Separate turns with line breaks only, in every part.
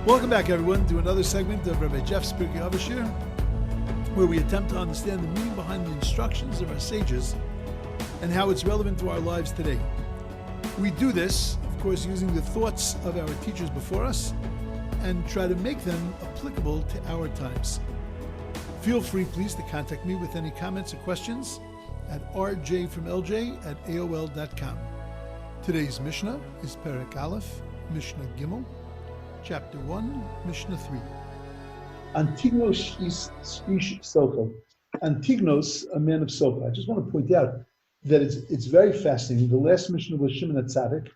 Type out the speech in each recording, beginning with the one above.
Welcome back, everyone, to another segment of Rabbi Jeff's Pirkei Avos Shiur, where we attempt to understand the meaning behind the instructions of our sages and how it's relevant to our lives today. We do this, of course, using the thoughts of our teachers before us and try to make them applicable to our times. Feel free, please, to contact me with any comments or questions at rjfromlj@aol.com. Today's Mishna is Perek Aleph, Mishna Gimel, Chapter 1, Mishna 3.
Antignos ish socha. Antignos, a man of socha. I just want to point out that it's very fascinating. The last Mishnah was Shimon HaTzadik.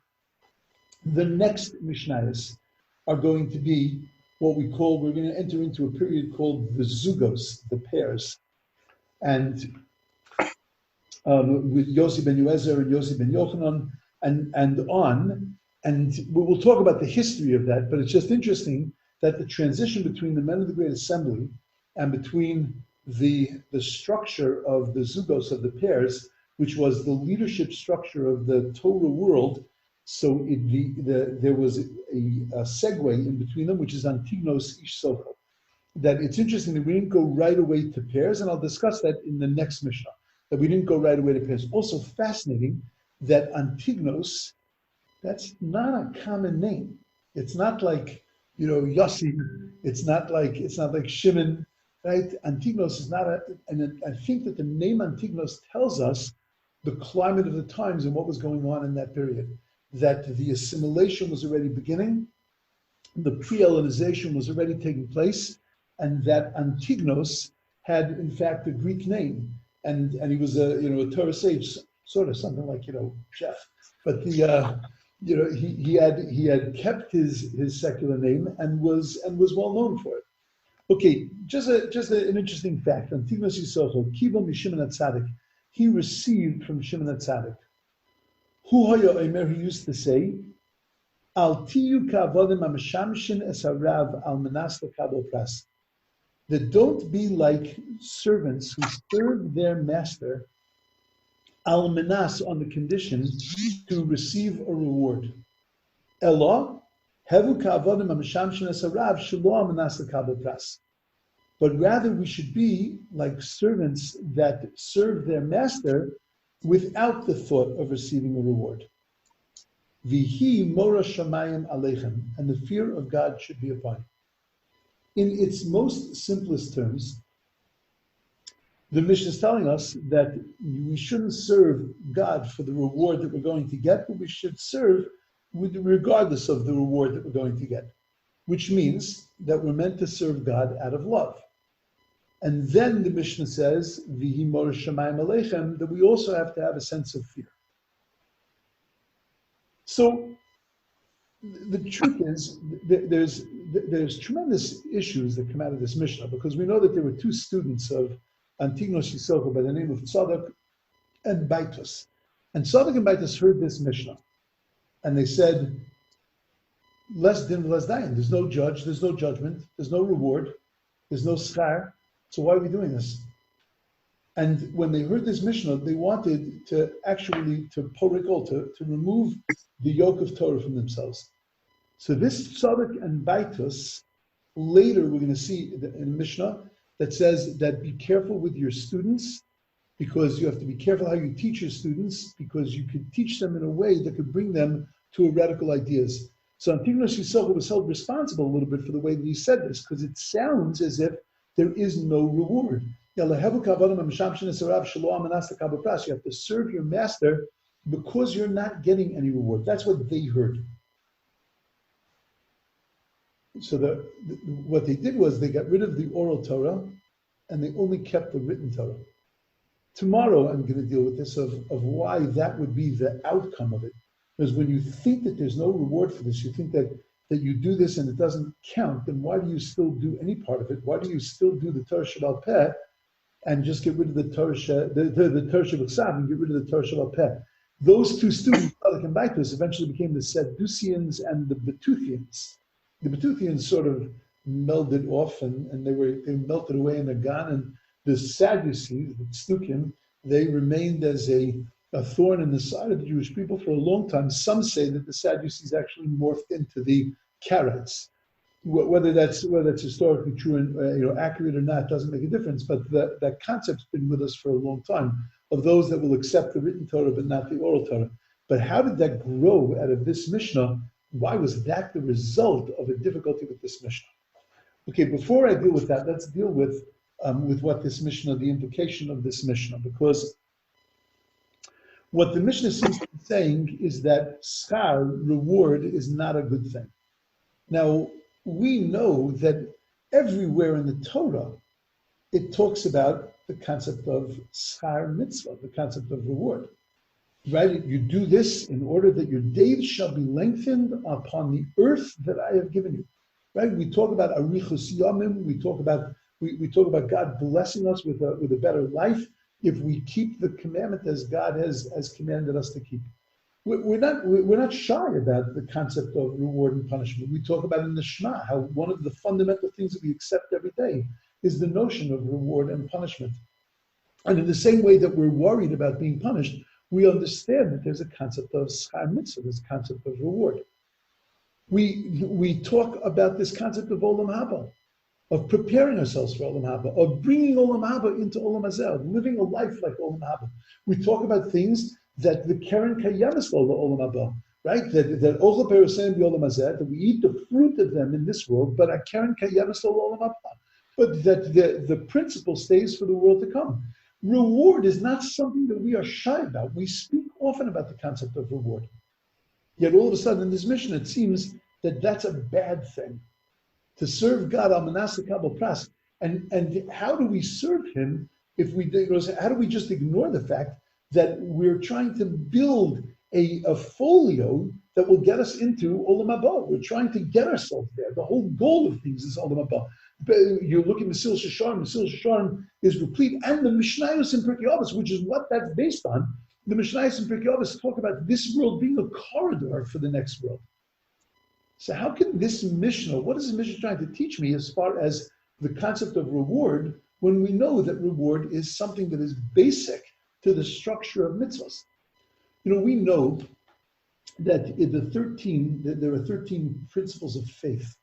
The next Mishnayos are going to be we're going to enter into a period called the Zugos, the pairs. And with Yossi ben Yoezer and Yossi ben Yochanan and on. And we will talk about the history of that, but it's just interesting that the transition between the men of the Great Assembly and between the structure of the Zugos, of the pairs, which was the leadership structure of the Torah world, so there was a segue in between them, which is Antignos ish socha. That it's interesting that we didn't go right away to pairs, and I'll discuss that in the next Mishnah, that we didn't go right away to pairs. Also fascinating that Antignos, that's not a common name. It's not like, Yossi. It's not like Shimon, right? Antignos is not and I think that the name Antignos tells us the climate of the times and what was going on in that period. That the assimilation was already beginning, the pre-Hellenization was already taking place, and that Antignos had in fact a Greek name, and he was a Torah sage, sort of something like chef, but he had kept his secular name and was well known for it. Okay, just an interesting fact. Antignos Yisocho, Kibo Mishimon HaTzadik, he received from Shimon HaTzadik. Hu Hoya Omer, he used to say, Al tiyu ka'avodim ha'mishamshin es harav al menas lekabel pras. That don't be like servants who serve their master al menas, on the condition to receive a reward. Elo hevu ka'avodim ha'mishamshin es harav shelo al menas lekabel pras. But rather we should be like servants that serve their master without the thought of receiving a reward. Vihi mora shamayim aleichem, and the fear of God should be upon you. In its most simplest terms, the Mishna is telling us that we shouldn't serve God for the reward that we're going to get, but we should serve regardless of the reward that we're going to get, which means that we're meant to serve God out of love. And then the Mishnah says, Vihi mora shamayim aleichem, that we also have to have a sense of fear. So the truth is, there's tremendous issues that come out of this Mishnah, because we know that there were two students of Antignos Yisocho by the name of Tzadok and Baitus. And Tzadok and Baitus heard this Mishnah, and they said, less din, less dayan. There's no judge, there's no judgment, there's no reward, there's no schar. So why are we doing this? And when they heard this Mishnah, they wanted to actually, to remove the yoke of Torah from themselves. So this Tzadok and Baitus, later we're going to see in a Mishnah that says that be careful with your students, because you have to be careful how you teach your students, because you could teach them in a way that could bring them to heretical ideas. So Antignos Yisocho was held responsible a little bit for the way that he said this, because it sounds as if there is no reward. You have to serve your master because you're not getting any reward. That's what they heard. So what they did was they got rid of the oral Torah and they only kept the written Torah. Tomorrow I'm going to deal with this of why that would be the outcome of it. Because when you think that there's no reward for this, you think that you do this and it doesn't count, then why do you still do any part of it? Why do you still do the Torah Shebal Peh and just get rid of the Torah Shebal and get rid of the Torah Shebal Peh? Those two students, Tzadok and Baitus, eventually became the Sadduceans and the Betuthians. The Betuthians sort of melded off and they melted away in the Gan, and the Sadducees, the Tzdukim, they remained as a thorn in the side of the Jewish people for a long time. Some say that the Sadducees actually morphed into the Karaites. whether that's historically true and accurate or not doesn't make a difference. But that concept's been with us for a long time of those that will accept the written Torah but not the oral Torah. But how did that grow out of this Mishnah? Why was that the result of a difficulty with this Mishnah? Okay, before I deal with that, let's deal with what this Mishnah, the implication of this Mishnah, because what the Mishnah seems to be saying is that schar, reward, is not a good thing. Now, we know that everywhere in the Torah, it talks about the concept of schar mitzvah, the concept of reward. Right? You do this in order that your days shall be lengthened upon the earth that I have given you. Right? We talk about arichus yamim. We talk about God blessing us with a better life if we keep the commandment as God has commanded us to keep. We're not shy about the concept of reward and punishment. We talk about in the Shema how one of the fundamental things that we accept every day is the notion of reward and punishment. And in the same way that we're worried about being punished, we understand that there's a concept of schar mitzvah, this concept of reward. We talk about this concept of olam haba, of preparing ourselves for olam haba, of bringing olam haba into olam hazeh, of living a life like olam haba. We talk about things that the keren kayamis lo olam haba, right? That ochel peruseim b'olam hazeh, that we eat the fruit of them in this world, but a keren kayamis lo olam haba. But that the principle stays for the world to come. Reward is not something that we are shy about. We speak often about the concept of reward. Yet all of a sudden in this mission, it seems that that's a bad thing. To serve God al manaseh kabel pras. And how do we serve Him if how do we just ignore the fact that we're trying to build a folio that will get us into olam haba? We're trying to get ourselves there. The whole goal of things is olam haba. You look at Mesil Shasharim is replete, and the Mishnayos in Pirkei Avos, which is what that's based on. The Mishnayos in Pirkei Avos talk about this world being a corridor for the next world. So how can this Mishnah, what is the Mishnah trying to teach me as far as the concept of reward, when we know that reward is something that is basic to the structure of mitzvahs? We know that there are 13 principles of faith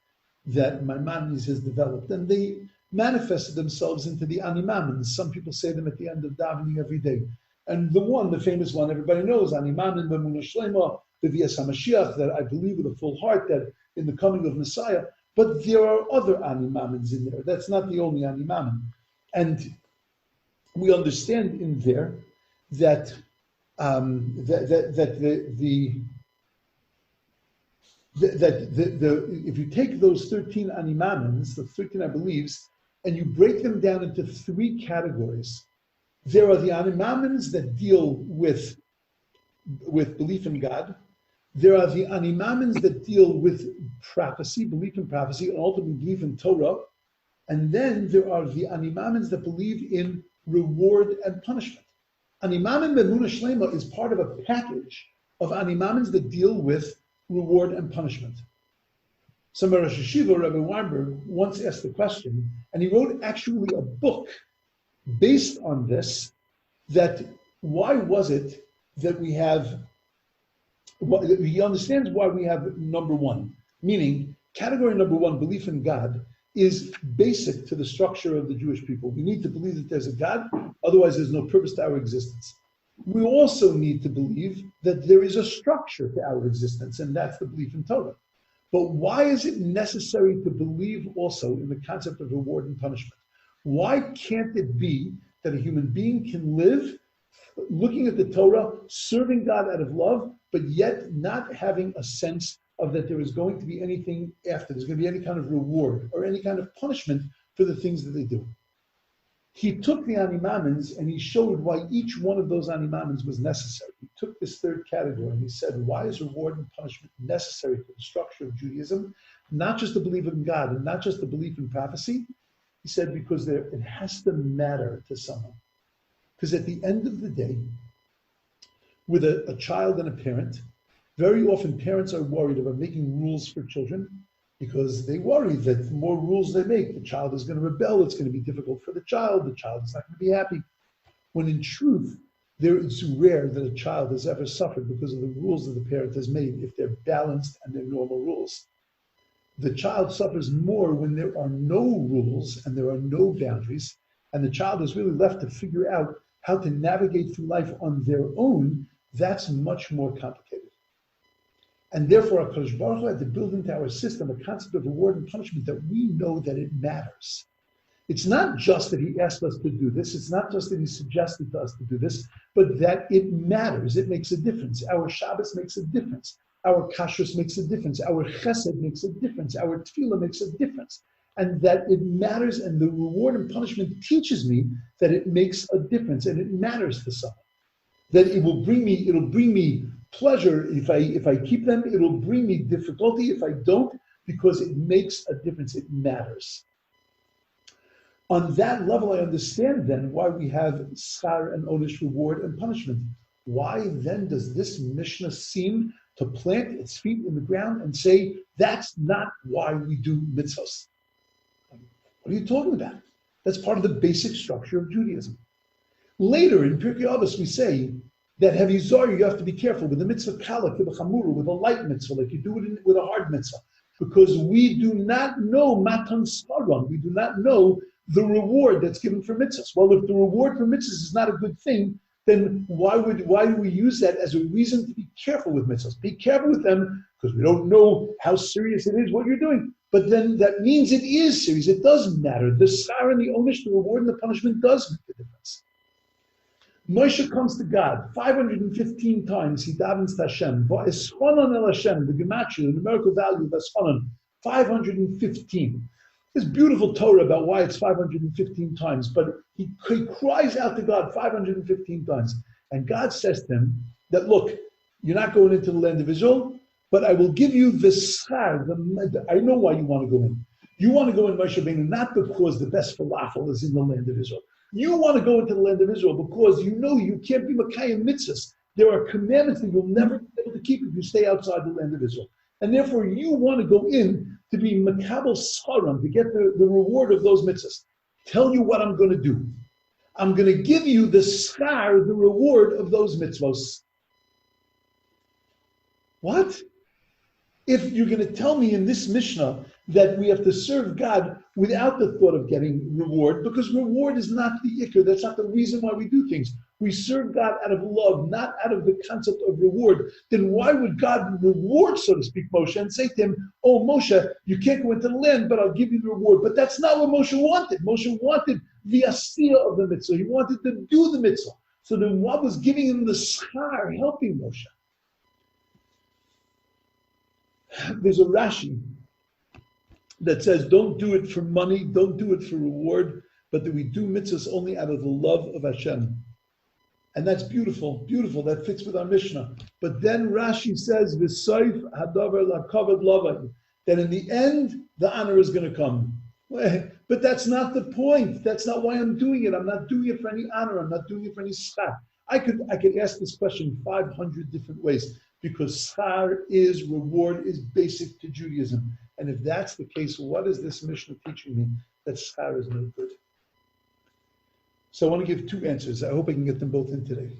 that Maimonides has developed, and they manifested themselves into the animamins. Some people say them at the end of davening every day. And the famous one everybody knows, animamin b'emunah shlema, b'vias HaMashiach, that I believe with a full heart that in the coming of Messiah. But there are other animamins in there. That's not the only animamin. And we understand in there that if you take those 13 animamins, the 13 I believes, and you break them down into 3 categories, there are the animamins that deal with belief in God. There are the animamins that deal with prophecy, belief in prophecy, and ultimately belief in Torah. And then there are the animamins that believe in reward and punishment. Animamin b'emunah shlema is part of a package of animamins that deal with reward and punishment. Some Rosh Hashiva, Rabbi Weinberg, once asked the question, and he wrote actually a book based on this, that why was it that we have, he understands why we have number 1, meaning category number 1, belief in God, is basic to the structure of the Jewish people. We need to believe that there's a God, otherwise there's no purpose to our existence. We also need to believe that there is a structure to our existence, and that's the belief in Torah. But why is it necessary to believe also in the concept of reward and punishment? Why can't it be that a human being can live looking at the Torah, serving God out of love, but yet not having a sense of that there is going to be anything after, there's going to be any kind of reward or any kind of punishment for the things that they do? He took the animamins and he showed why each one of those animamins was necessary. He took this 3rd category and he said, why is reward and punishment necessary for the structure of Judaism? Not just the belief in God and not just the belief in prophecy. He said, because it has to matter to someone. Because at the end of the day, with a child and a parent, very often parents are worried about making rules for children because they worry that the more rules they make, the child is going to rebel, it's going to be difficult for the child is not going to be happy. When in truth, it's rare that a child has ever suffered because of the rules that the parent has made if they're balanced and they're normal rules. the child suffers more when there are no rules and there are no boundaries, and the child is really left to figure out how to navigate through life on their own. That's much more complicated. And therefore, HaKadosh Baruch Hu had to build into our system a concept of reward and punishment that we know that it matters. It's not just that he asked us to do this, it's not just that he suggested to us to do this, but that it matters, it makes a difference. Our Shabbos makes a difference. Our kashrus makes a difference. Our chesed makes a difference. Our tefillah makes a difference. And that it matters, and the reward and punishment teaches me that it makes a difference and it matters to someone. That it'll bring me pleasure if I keep them, it'll bring me difficulty if I don't, because it makes a difference, it matters. On that level, I understand then why we have schar and onish, reward and punishment. Why then does this Mishnah seem to plant its feet in the ground and say, that's not why we do mitzvahs? What are you talking about? That's part of the basic structure of Judaism. Later in Pirkei Avos, we say that heavy zor, you have to be careful with the mitzvah kala, kibachamura, with a light mitzvah, like you do it with a hard mitzvah, because we do not know matan sparon, we do not know the reward that's given for mitzvahs. Well, if the reward for mitzvahs is not a good thing, then why do we use that as a reason to be careful with mitzvahs? Be careful with them because we don't know how serious it is what you're doing. But then that means it is serious. It does matter. The schar and the onish, the reward and the punishment does make a difference. Moshe comes to God 515 times. He davens to Hashem. V'eschonon el Hashem, the gematria, the numerical value of eschonon, 515. There's beautiful Torah about why it's 515 times, but he cries out to God 515 times. And God says to him that, look, you're not going into the land of Israel, but I will give you the schar. I know why you want to go in. You want to go in, Moshe Rabbeinu, not because the best falafel is in the land of Israel. You want to go into the land of Israel because you know you can't be Makayim mitzvahs. There are commandments that you'll never be able to keep if you stay outside the land of Israel. And therefore you want to go in to be makabel scharam, to get the reward of those mitzvahs. Tell you what I'm going to do. I'm going to give you the schar, the reward of those mitzvahs. What? If you're going to tell me in this Mishnah that we have to serve God without the thought of getting reward, because reward is not the ikr, that's not the reason why we do things. We serve God out of love, not out of the concept of reward. Then why would God reward, so to speak, Moshe and say to him, oh, Moshe, you can't go into the land, but I'll give you the reward. But that's not what Moshe wanted. Moshe wanted the asiyah of the mitzvah. He wanted to do the mitzvah. So then what was giving him the schar, helping Moshe? There's a Rashi that says, don't do it for money, don't do it for reward, but that we do mitzvahs only out of the love of Hashem. And that's beautiful, beautiful, that fits with our Mishnah. But then Rashi says, V'soif hadavar lakavod lavai, that in the end, the honor is going to come. But that's not the point. That's not why I'm doing it. I'm not doing it for any honor. I'm not doing it for any schar. I could ask this question 500 different ways, because schar is, reward is basic to Judaism. And if that's the case, what is this Mishnah teaching me? That schar is no good. So I want to give two answers. I hope I can get them both in today.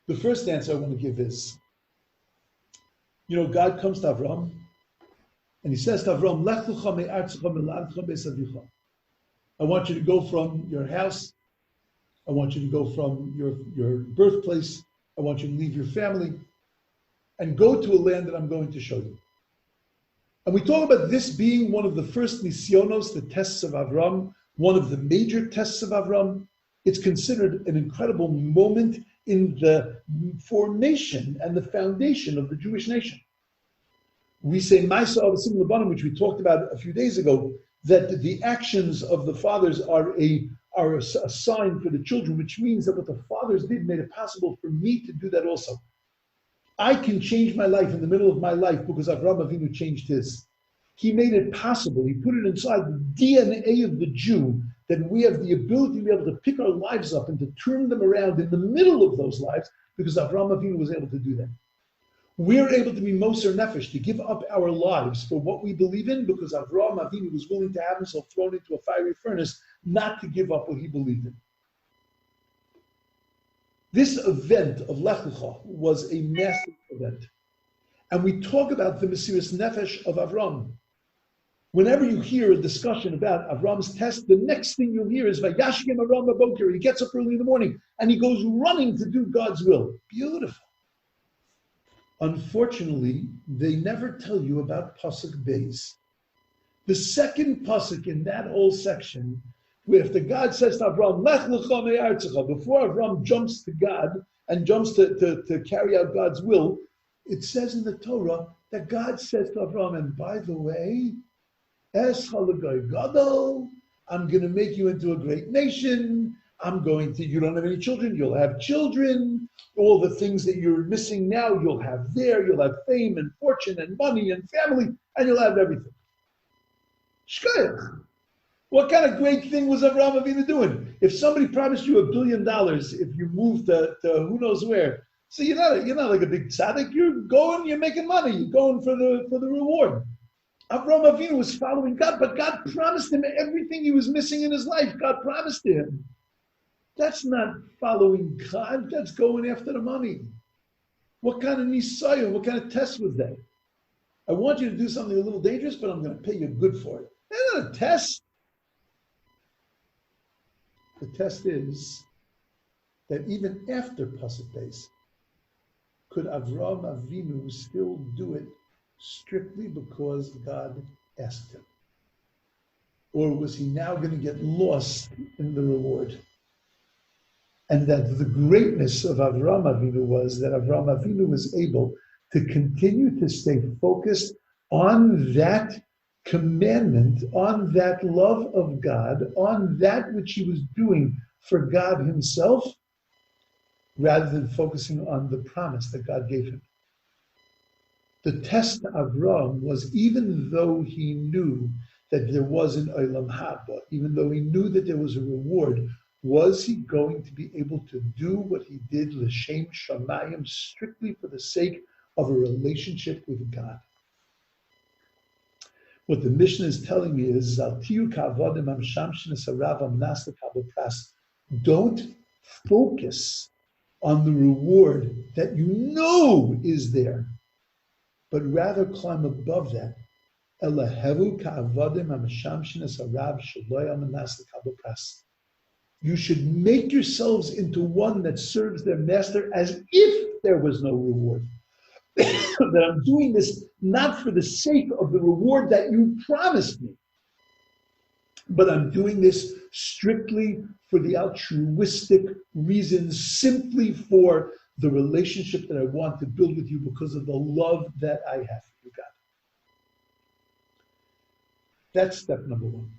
The first answer I want to give is, God comes to Avram, and he says to Avram, Lech lecha me'artzecha me'la'adcha beis avicha. I want you to go from your house. I want you to go from your birthplace. I want you to leave your family and go to a land that I'm going to show you. And we talk about this being one of the first nisyonos, the tests of Avram, one of the major tests of Avram. It's considered an incredible moment in the formation and the foundation of the Jewish nation. We say Ma'aseh Avasim Labanim, which we talked about a few days ago, that the actions of the fathers are a sign for the children, which means that what the fathers did made it possible for me to do that also. I can change my life in the middle of my life because Avraham Avinu changed his. He made it possible. He put it inside the DNA of the Jew that we have the ability to be able to pick our lives up and to turn them around in the middle of those lives because Avraham Avinu was able to do that. We're able to be Moser Nefesh, to give up our lives for what we believe in because Avraham Avinu was willing to have himself thrown into a fiery furnace, not to give up what he believed in. This event of Lech Lecha was a massive event. and we talk about the Mesiras Nefesh of Avram. Whenever you hear a discussion about Avram's test, the next thing you'll hear is Vayashkem Avram Baboker. He gets up early in the morning and he goes running to do God's will. Beautiful. Unfortunately, they never tell you about Pasuk Beis. The second Pasuk in that whole section, where if the God says to Avram, Lech lecha me'artzecha, before Avram jumps to God and jumps to carry out God's will, it says in the Torah that God says to Avram, and by the way, Es halagai gadol, I'm going to make you into a great nation. You don't have any children, you'll have children. All the things that you're missing now, you'll have there. You'll have fame and fortune and money and family, and you'll have everything. Shkoyach. What kind of great thing was Avraham Avinu doing? If somebody promised you $1 billion if you moved to who knows where, so you're not like a big tzaddik. You're going, you're making money. You're going for the reward. Avraham Avinu was following God, but God promised him everything he was missing in his life. God promised to him. That's not following God. That's going after the money. What kind of nisayah, what kind of test was that? I want you to do something a little dangerous, but I'm going to pay you good for it. That's not a test. The test is that even after Pasuk Beis, could Avraham Avinu still do it strictly because God asked him? Or was he now going to get lost in the reward? And that the greatness of Avraham Avinu was that Avraham Avinu was able to continue to stay focused on that commandment, on that love of God, on that which he was doing for God himself, rather than focusing on the promise that God gave him. The test to Avraham was, even though he knew that there was an Olam Haba, even though he knew that there was a reward, was he going to be able to do what he did, l'shem shamayim, strictly for the sake of a relationship with God? What the Mishna is telling me is, don't focus on the reward that you know is there, but rather climb above that. You should make yourselves into one that serves their master as if there was no reward. That I'm doing this not for the sake of the reward that you promised me, but I'm doing this strictly for the altruistic reasons, simply for the relationship that I want to build with you because of the love that I have for you, God. That's step number one.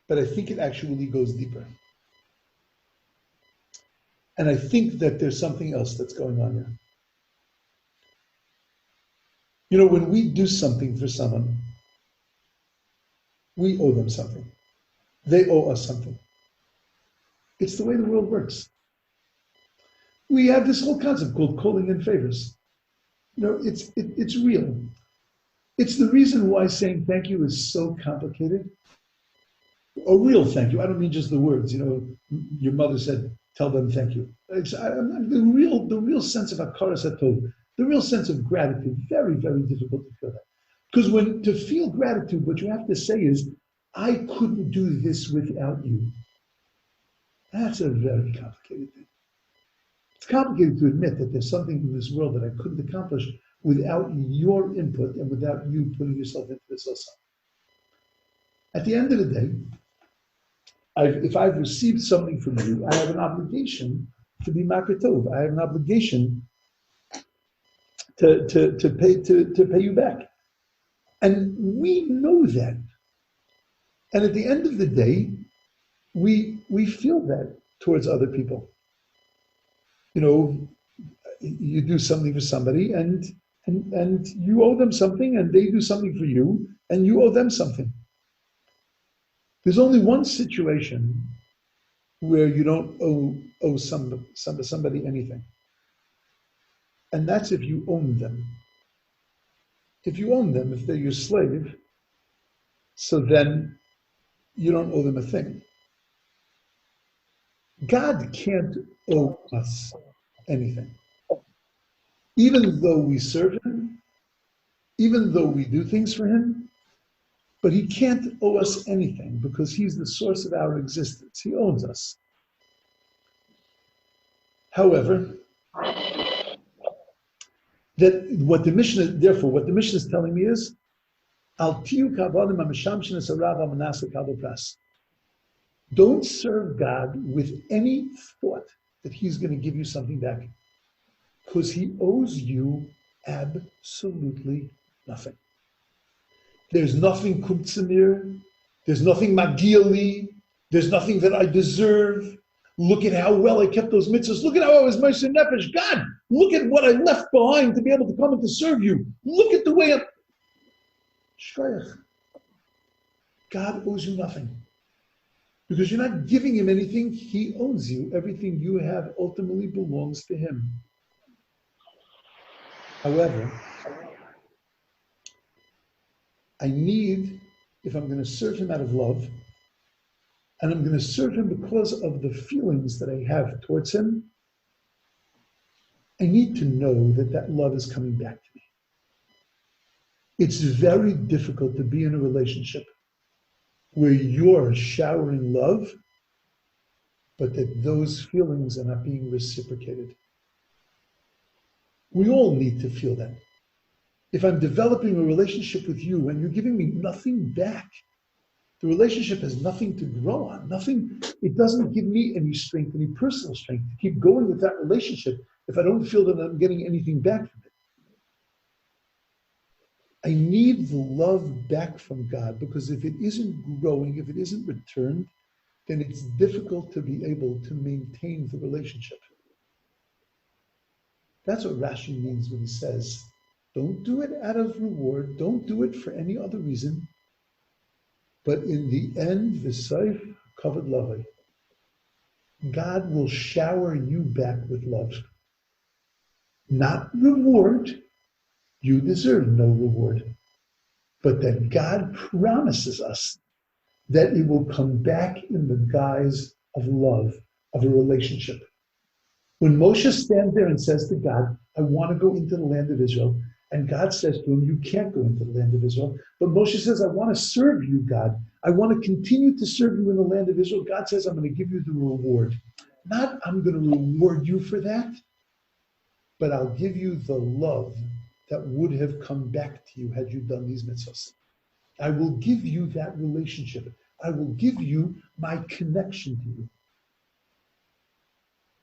But I think it actually goes deeper. And I think that there's something else that's going on here. You know, when we do something for someone, we owe them something. They owe us something. It's the way the world works. We have this whole concept called calling in favors. You know, it's real. It's the reason why saying thank you is so complicated. A real thank you. I don't mean just the words. You know, your mother said, "Tell them thank you." The real sense of hakaras hatov, the real sense of gratitude. Very, very difficult to feel that. Because to feel gratitude, what you have to say is, "I couldn't do this without you." That's a very complicated thing. It's complicated to admit that there's something in this world that I couldn't accomplish without your input and without you putting yourself into this also. At the end of the day, if I've received something from you, I have an obligation to be makar tov. I have an obligation to pay you back. And we know that. And at the end of the day, we feel that towards other people. You know, you do something for somebody and you owe them something, and they do something for you and you owe them something. There's only one situation where you don't owe somebody anything. And that's if you own them. If you own them, if they're your slave, so then you don't owe them a thing. God can't owe us anything. even though we serve him, even though we do things for him, but he can't owe us anything because he's the source of our existence. He owns us. However, what the Mishna is telling me is, don't serve God with any thought that he's going to give you something back, because he owes you absolutely nothing. There's nothing kumtsamir, there's nothing magiali, there's nothing that I deserve. Look at how well I kept those mitzvahs. Look at how I was Moshe Nefesh. God, look at what I left behind to be able to come and to serve you. Look at the way I'm... Shkoyach. God owes you nothing. Because you're not giving him anything, he owns you. Everything you have ultimately belongs to him. However, I need, if I'm going to serve him out of love, and I'm going to serve him because of the feelings that I have towards him, I need to know that that love is coming back to me. It's very difficult to be in a relationship where you're showering love, but that those feelings are not being reciprocated. We all need to feel that. If I'm developing a relationship with you and you're giving me nothing back, the relationship has nothing to grow on, nothing, it doesn't give me any strength, any personal strength to keep going with that relationship if I don't feel that I'm getting anything back from it. I need the love back from God, because if it isn't growing, if it isn't returned, then it's difficult to be able to maintain the relationship. That's what Rashi means when he says, don't do it out of reward, don't do it for any other reason, but in the end, v'saif kavod lavai, God will shower you back with love. Not reward, you deserve no reward, but that God promises us that it will come back in the guise of love, of a relationship. When Moshe stands there and says to God, I want to go into the land of Israel, and God says to him, you can't go into the land of Israel. But Moshe says, I want to serve you, God. I want to continue to serve you in the land of Israel. God says, I'm going to give you the reward. Not I'm going to reward you for that, but I'll give you the love that would have come back to you had you done these mitzvahs. I will give you that relationship. I will give you my connection to you.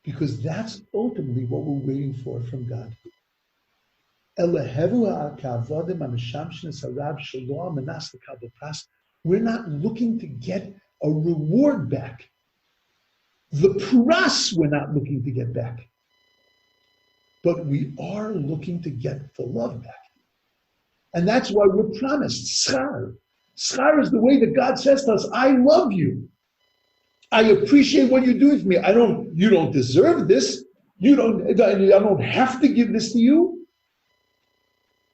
Because that's ultimately what we're waiting for from God. We're not looking to get a reward back. The pras we're not looking to get back. But we are looking to get the love back. And that's why we're promised schar. Schar is the way that God says to us, I love you. I appreciate what you do for me. You don't deserve this. I don't have to give this to you.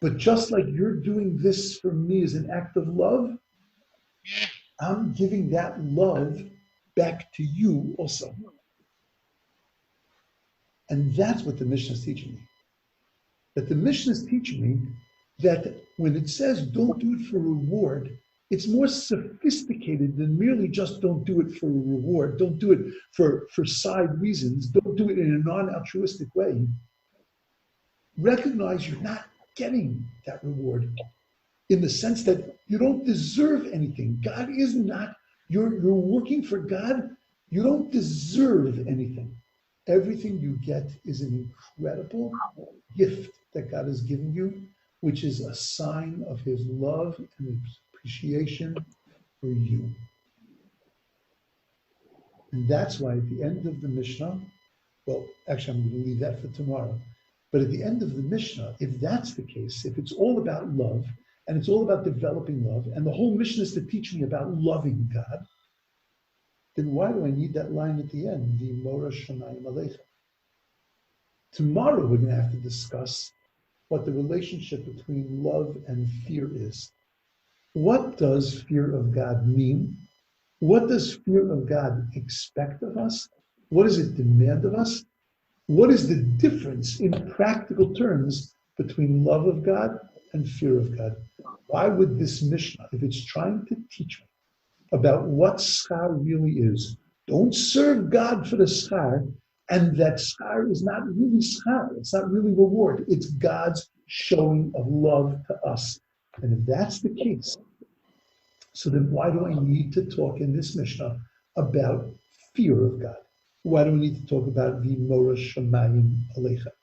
But just like you're doing this for me as an act of love, I'm giving that love back to you also. And that's what the Mishna is teaching me. That the Mishna is teaching me that when it says don't do it for reward, it's more sophisticated than merely just don't do it for a reward, don't do it for side reasons, don't do it in a non-altruistic way. Recognize you're not getting that reward in the sense that you don't deserve anything. God is not, you're working for God, you don't deserve anything. Everything you get is an incredible gift that God has given you, which is a sign of his love and appreciation for you. And that's why at the end of the Mishnah, well, actually I'm going to leave that for tomorrow, but at the end of the Mishnah, if that's the case, if it's all about love, and it's all about developing love, and the whole Mishnah is to teach me about loving God, then why do I need that line at the end, the Mora Shamayim Aleichem? Tomorrow we're going to have to discuss what the relationship between love and fear is. What does fear of God mean? What does fear of God expect of us? What does it demand of us? What is the difference in practical terms between love of God and fear of God? Why would this Mishnah, if it's trying to teach me about what schar really is, don't serve God for the schar, and that schar is not really schar, it's not really reward, it's God's showing of love to us. And if that's the case, so then why do I need to talk in this Mishnah about fear of God? Why do we need to talk about the Mora Shamayim Aleichem?